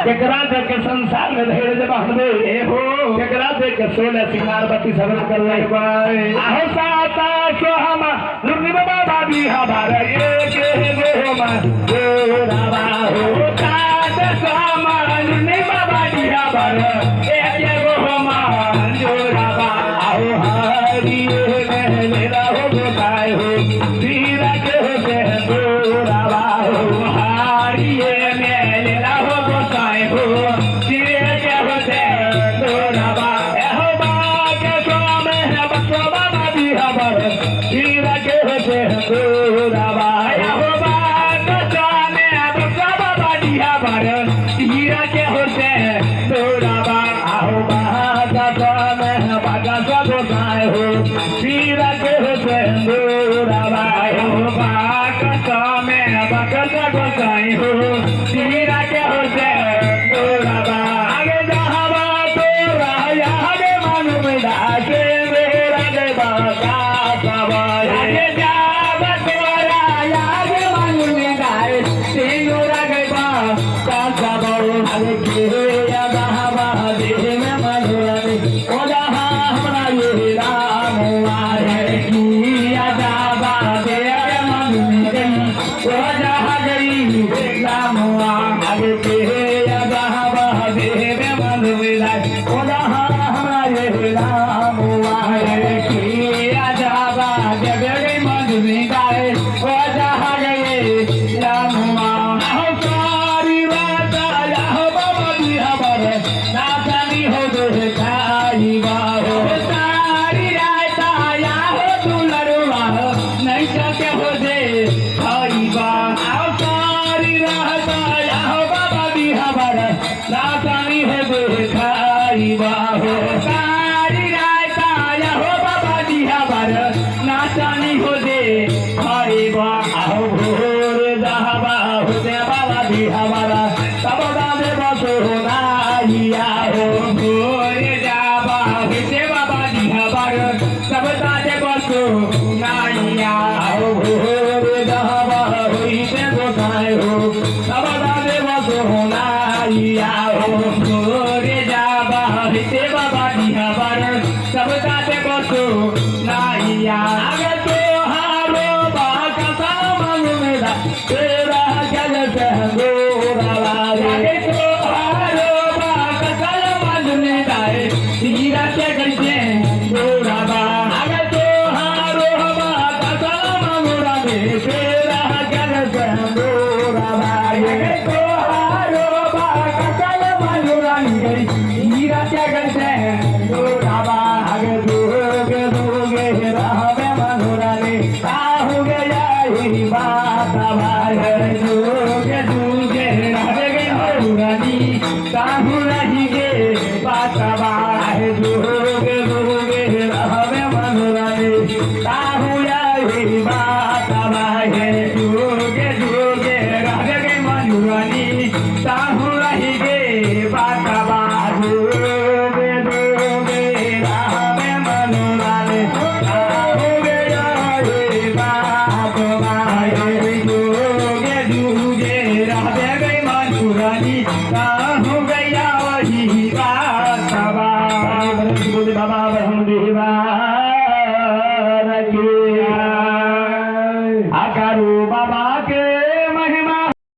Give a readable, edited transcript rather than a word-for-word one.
केकरा देख के संसार में धैर्य जब हमने हो केकरा देख के सोलह सिंगार बत्ती सबन कर लाई पाए आहो साता सो हम नुरनी बाबा भी हमारा एक गो मा रावा हो साता सो हम नुरनी बाबा भी हमारा एक गो मा रावा आओ हरि मेरा हो बताए हो तीरा के हो रावा हो हरि मेरा हो बताए हो तीरे के हो रावा हो बा के सो में बसो बाबा भी हमारा तीरा के हो रावा हो बा के सो में बसो बाबा भी हमारा तीरा के हो रावा आओ बा के सो में बागा सो बताए हो तीरा के हो रावा हो बा के सो में बागा सो बताए हो तीरा के हो रावा आगे जहावा तो राया आगे मानु में डाके मेरा के बागा बाबा आगे जावा तो राया आगे मानु में डाके तेरा के बागा बाबा आगे के या जहावा दे में मानु रे ओ जहां हमरा ये राम आए की या जावा दे मानु में गई ओ जहां गई राम आगे के या जहावा दे में मानु रे ओ जहां हमरा ये राम आए की या जावा दे गई मानु में गई ओ जहां गई राम हो सारी बात या हो बाबा भी हमारे नाचनी हो दे खाई बाहो सारी रात या हो दुलरुआ नहीं सके हो दे खाई बा आओ सारी रात या हो बाबा भी हमारे नाचनी हो दे खाई बाहो सारी रात या हो बाबा भी हमारे नाचनी हो दे खाई बा आओ भोर दहबा हो दे बाबा भी हमारा तब दादे बसो नाइया हो भोर जाबा हो दे बाबा भी हमारा तब दादे बसो नाइया हो भोर दहबा हो दे गोसाई हो तब दादे बसो नाइया हो भोर जाबा हो दे बाबा भी हमारा तब दादे बसो नाइया आगे तो हारो बाका सामन मेरा तेरा जल से गोरा आगे तो हारो बाका सामन मेरा तीरा से करके गोरा आगे तो हारो बाका सामन मेरा तेरा जल से गोरा आगे तो हारो बाका सामन मेरा तीरा से करके गोरा आगे दोगे रामे मनोरा रे आहु गया ही बात भाई दोगे दोगे रामे मनोरानी काहू रही गे बात भाई दोगे दोगे रामे मनोरा रे आहु ही बात भाई दोगे दोगे रामे मनोरानी काहू रही गे बात